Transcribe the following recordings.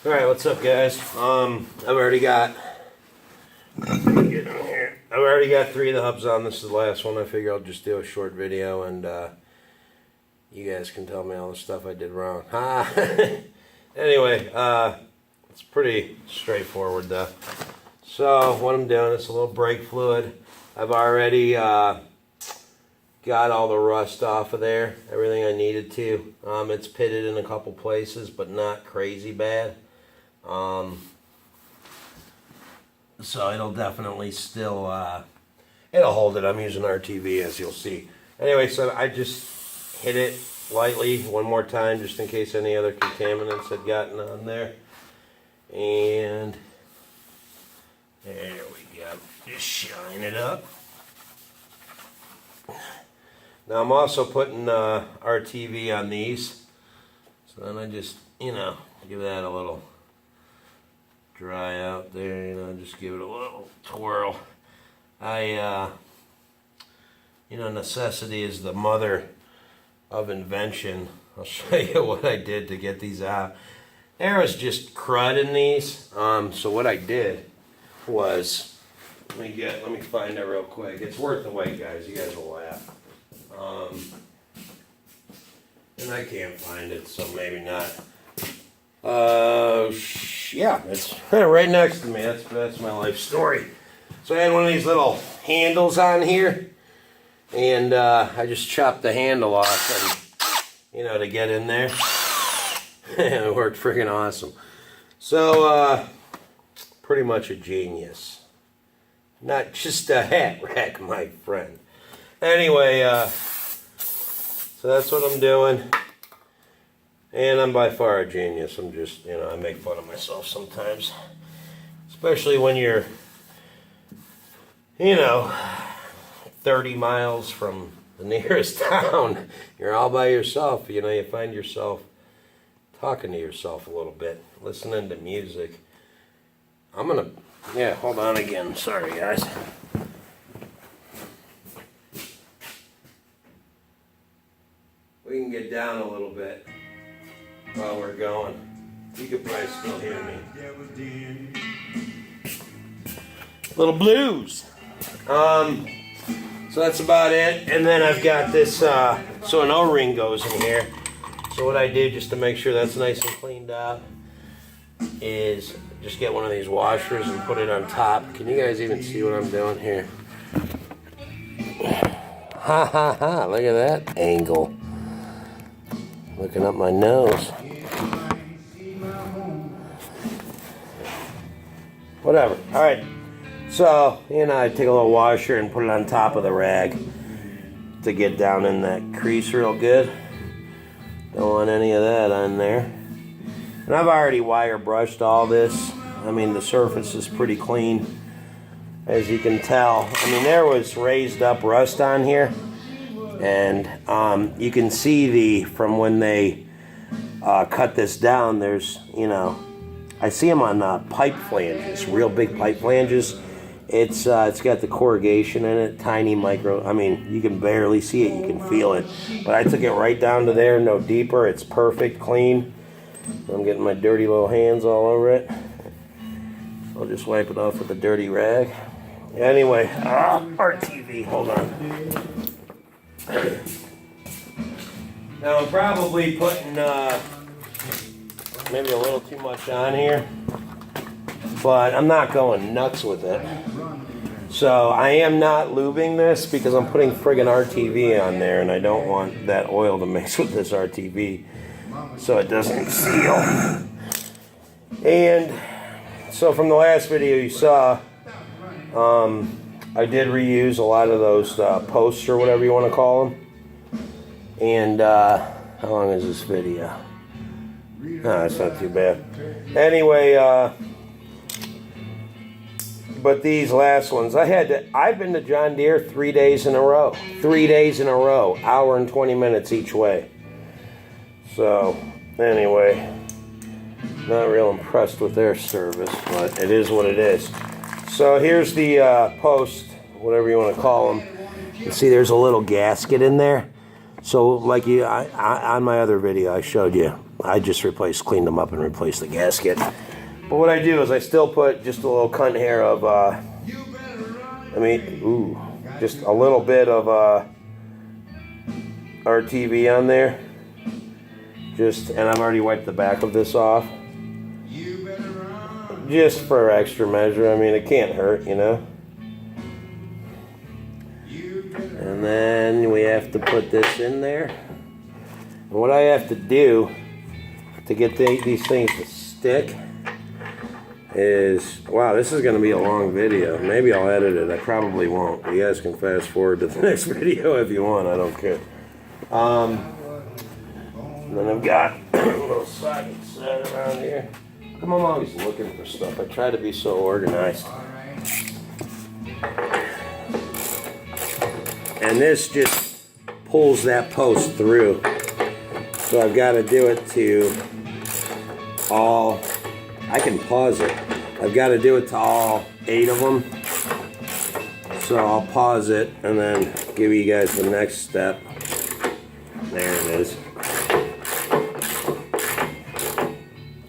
Alright, what's up guys? I've already got I've already got 3 of the hubs on. This is the last one. I figure I'll just do a short video and you guys can tell me all the stuff I did wrong. Anyway, it's pretty straightforward though. So what I'm doing is a little brake fluid. I've already got all the rust off of there, everything I needed to. It's pitted in a couple places, but not crazy bad. So it'll definitely still, it'll hold it. I'm using RTV, as you'll see. Anyway, so I just hit it lightly one more time, just in case any other contaminants had gotten on there. And there we go. Just shine it up. Now I'm also putting RTV on these. So then I just, give that a little dry out there, just give it a little twirl. Necessity is the mother of invention. I'll show you what I did to get these out. There was just crud in these. So what I did was, let me find it real quick. It's worth the wait, guys. You guys will laugh. And I can't find it, so maybe not. Yeah, it's right next to me. That's my life story. So I had one of these little handles on here, and I just chopped the handle off, and to get in there. And it worked freaking awesome. So pretty much a genius, not just a hat rack, my friend. Anyway, so that's what I'm doing. And I'm by far a genius. I'm just, I make fun of myself sometimes. Especially when you're, 30 miles from the nearest town. You're all by yourself. You find yourself talking to yourself a little bit. Listening to music. Hold on again. Sorry, guys. We can get down a little bit while we're going. You could probably still hear me. Little blues. So that's about it. And then I've got this, so an O-ring goes in here. So what I do, just to make sure that's nice and cleaned up, is just get one of these washers and put it on top. Can you guys even see what I'm doing here? Ha ha ha, look at that angle. Looking up my nose. Whatever. Alright. So, I take a little washer and put it on top of the rag to get down in that crease real good. Don't want any of that on there. And I've already wire brushed all this. The surface is pretty clean, as you can tell. There was raised up rust on here. And you can see from when they cut this down, there's, I see them on pipe flanges, real big pipe flanges. It's got the corrugation in it, tiny micro. You can barely see it, you can feel it. But I took it right down to there, no deeper. It's perfect, clean. I'm getting my dirty little hands all over it. I'll just wipe it off with a dirty rag. Anyway, RTV, hold on. Now I'm probably putting maybe a little too much on here, but I'm not going nuts with it. So I am not lubing this because I'm putting friggin' RTV on there, and I don't want that oil to mix with this RTV so it doesn't seal. And so from the last video you saw, I did reuse a lot of those posts, or whatever you want to call them. And how long is this video? No, it's not too bad. Anyway, but these last ones, I've been to John Deere 3 days in a row. 3 days in a row, hour and 20 minutes each way. So, anyway, not real impressed with their service, but it is what it is. So here's the post, whatever you want to call them. You see there's a little gasket in there. So like on my other video I showed you, I just cleaned them up and replaced the gasket. But what I do is I still put just a little cunt hair of, just a little bit of RTV on there. And I've already wiped the back of this off. Just for extra measure. I mean, it can't hurt, you know. And then we have to put this in there. And what I have to do to get these things to stick is, wow, this is going to be a long video. Maybe I'll edit it. I probably won't. You guys can fast forward to the next video if you want. I don't care. And then I've got a little socket set around here. I'm always looking for stuff. I try to be so organized. And this just pulls that post through. So I've got to do it to all, I can pause it. I've got to do it to all 8 of them. So I'll pause it and then give you guys the next step. There it is.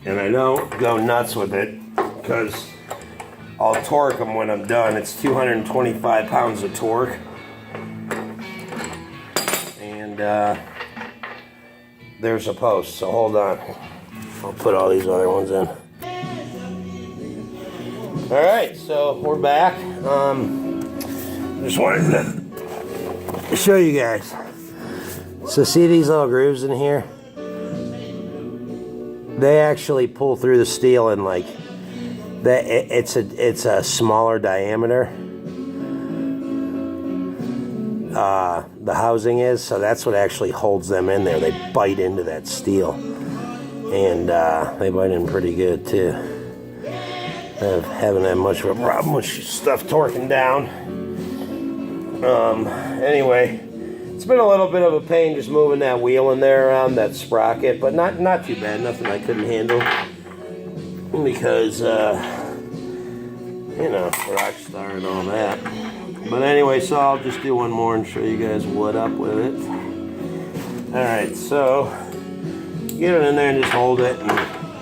And I don't go nuts with it because I'll torque them when I'm done. It's 225 pounds of torque. And there's a post, so hold on. I'll put all these other ones in. Alright, so we're back. Just wanted to show you guys. So see these little grooves in here? They actually pull through the steel and like that. It's a smaller diameter. The housing is, so that's what actually holds them in there. They bite into that steel, and they bite in pretty good too. I haven't had much of a problem with stuff torquing down. Anyway. It's been a little bit of a pain just moving that wheel in there around, that sprocket, but not too bad, nothing I couldn't handle. Because, you know, rock star and all that. But anyway, so I'll just do one more and show you guys what up with it. Alright, so get it in there and just hold it and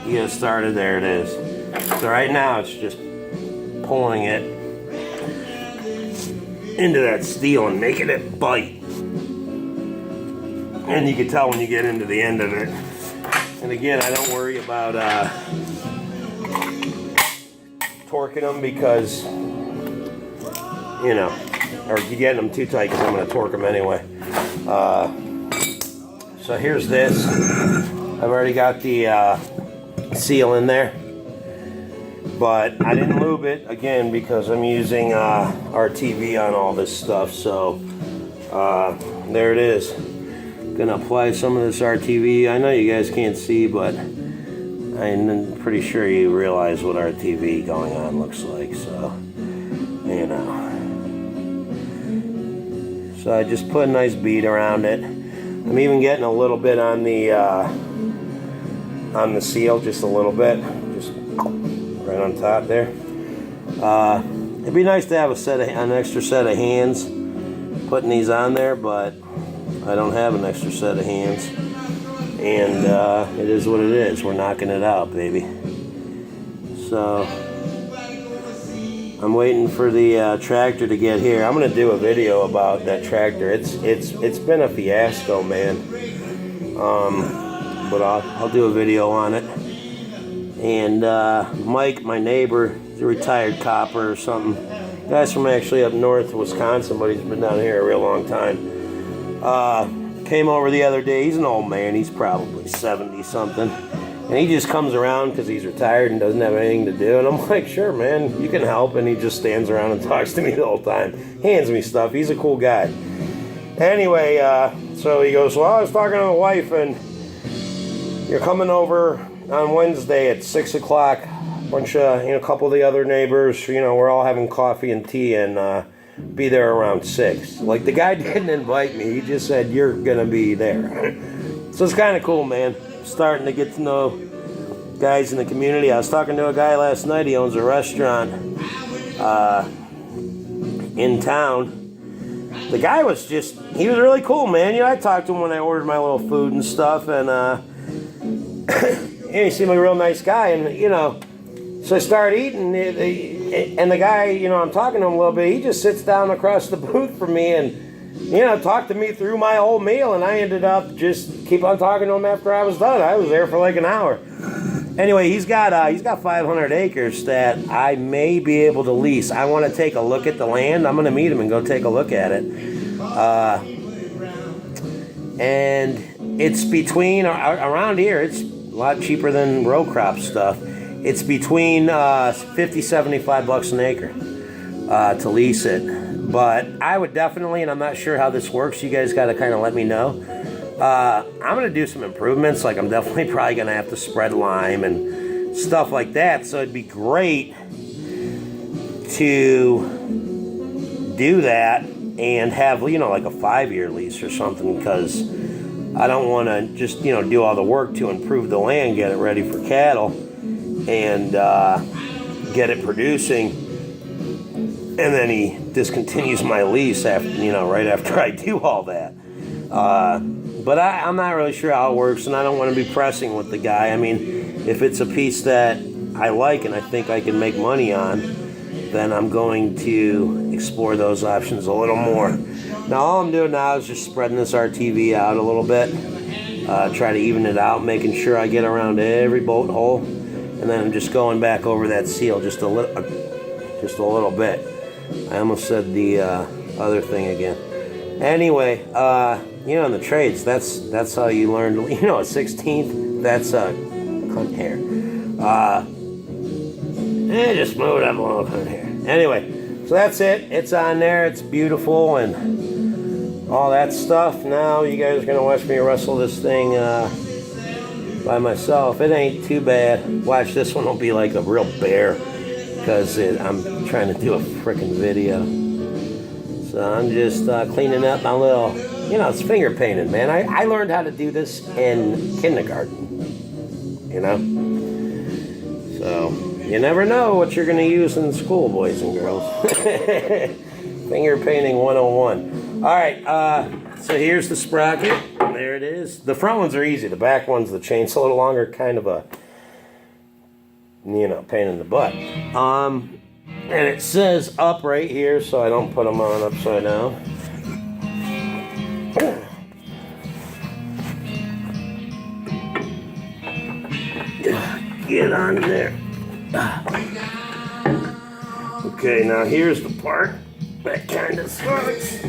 you get it started. There it is. So right now it's just pulling it into that steel and making it bite. And you can tell when you get into the end of it. And again, I don't worry about torquing them because, you know, or getting them too tight because I'm going to torque them anyway. So here's this. I've already got the seal in there. But I didn't lube it, again, because I'm using RTV on all this stuff. So there it is. Gonna apply some of this RTV. I know you guys can't see, but I'm pretty sure you realize what RTV going on looks like, so you know. So I just put a nice bead around it. I'm even getting a little bit on the seal, just a little bit, just right on top there. It'd be nice to have an extra set of hands putting these on there, but I don't have an extra set of hands, and it is what it is. We're knocking it out, baby. So I'm waiting for the tractor to get here. I'm gonna do a video about that tractor. It's been a fiasco, man. But I'll do a video on it. And Mike, my neighbor, he's a retired copper or something. Guy's from actually up north, Wisconsin, but he's been down here a real long time. Came over the other day. He's an old man. He's probably 70 something, and he just comes around because he's retired and doesn't have anything to do. And I'm like, sure, man, you can help. And he just stands around and talks to me the whole time, hands me stuff. He's a cool guy. Anyway, so he goes, well, I was talking to the wife, and you're coming over on Wednesday at 6 o'clock. Bunch of, a couple of the other neighbors, we're all having coffee and tea, and be there around 6. Like, the guy didn't invite me. He just said, you're gonna be there. So it's kind of cool, man. Starting to get to know guys in the community. I was talking to a guy last night. He owns a restaurant in town. The guy was he was really cool, man. I talked to him when I ordered my little food and stuff, and And he seemed like a real nice guy, and you know, so I started eating, and the guy, you know, I'm talking to him a little bit. He just sits down across the booth from me, and you know, talked to me through my whole meal, and I ended up just keep on talking to him after I was done. I was there for like an hour. Anyway, he's got 500 acres that I may be able to lease. I want to take a look at the land. I'm going to meet him and go take a look at it. And it's between, around here, it's a lot cheaper than row crop stuff. It's between 50, 75 bucks an acre to lease it. But I would definitely, and I'm not sure how this works, you guys got to kind of let me know. I'm going to do some improvements, like I'm definitely probably going to have to spread lime and stuff like that, so it'd be great to do that and have, you know, like a 5-year lease or something, because I don't want to just, you know, do all the work to improve the land, get it ready for cattle, and get it producing, and then he discontinues my lease after, you know, right after I do all that. But I'm not really sure how it works, and I don't want to be pressing with the guy. I mean, if it's a piece that I like and I think I can make money on, then I'm going to explore those options a little more. Now, all I'm doing now is just spreading this RTV out a little bit, try to even it out, making sure I get around every bolt hole, and then I'm just going back over that seal just a little bit. I almost said the other thing again. Anyway, you know, in the trades, that's how you learn. You know, a 16th, that's a cunt hair. Just move it up a little cunt hair. Anyway, so that's it. It's on there. It's beautiful and all that stuff. Now you guys are gonna watch me wrestle this thing by myself. It ain't too bad. Watch, this one will be like a real bear because I'm trying to do a freaking video. So I'm just cleaning up my little, you know, it's finger painted, man. I learned how to do this in kindergarten, you know. So you never know what you're going to use in school, boys and girls. Finger painting 101. All right, so here's the sprocket. There it is. The front ones are easy. The back ones, the chain's a little longer, kind of a, you know, pain in the butt. And it says up right here, so I don't put them on upside down. Get on there. Okay, now here's the part that kind of sucks.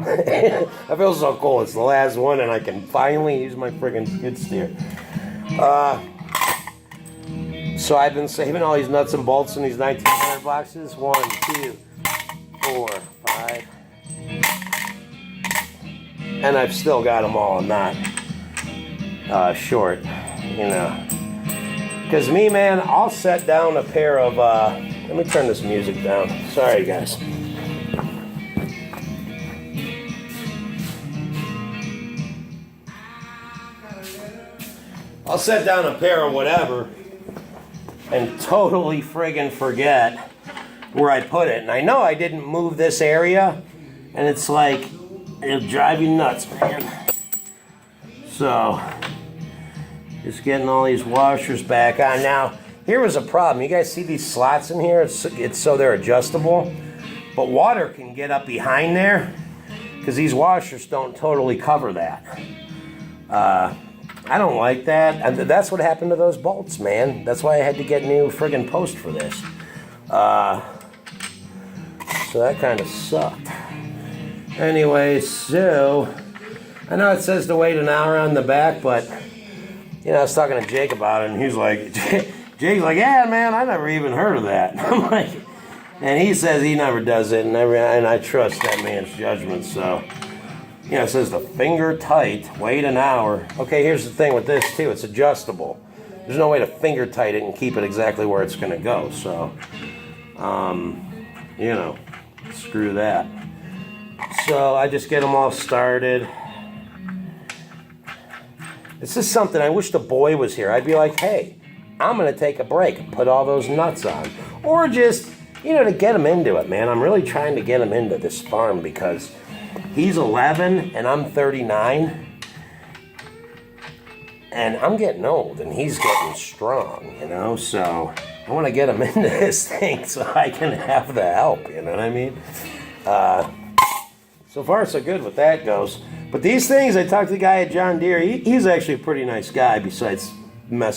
I feel so cool. It's the last one, and I can finally use my friggin' skid steer. So I've been saving all these nuts and bolts in these 1900 boxes. 1, 2, 4, 5. And I've still got them all not short, you know. Because me, man, I'll set down a pair of, let me turn this music down. Sorry, guys. I'll set down a pair of whatever and totally friggin' forget where I put it. And I know I didn't move this area, and it's like, it'll drive you nuts, man. So, just getting all these washers back on. Now, here was a problem. You guys see these slots in here? It's so they're adjustable. But water can get up behind there because these washers don't totally cover that. I don't like that. And that's what happened to those bolts, man. That's why I had to get new friggin' post for this. So that kind of sucked. Anyway, so I know it says to wait an hour on the back, but you know, I was talking to Jake about it, and he's like, Jake's like, yeah, man, I never even heard of that. I'm like, and he says he never does it, and I trust that man's judgment. So, you know, it says the finger tight, wait an hour. Okay, here's the thing with this too, it's adjustable. There's no way to finger tight it and keep it exactly where it's gonna go. So, you know, screw that. So I just get them all started. This is something I wish the boy was here. I'd be like, hey, I'm gonna take a break and put all those nuts on. Or just, you know, to get him into it, man. I'm really trying to get him into this farm because He's 11 and I'm 39. And I'm getting old and he's getting strong, you know, so I want to get him into this thing so I can have the help, you know what I mean? So far so good with that goes. But these things, I talked to the guy at John Deere, he's actually a pretty nice guy besides messing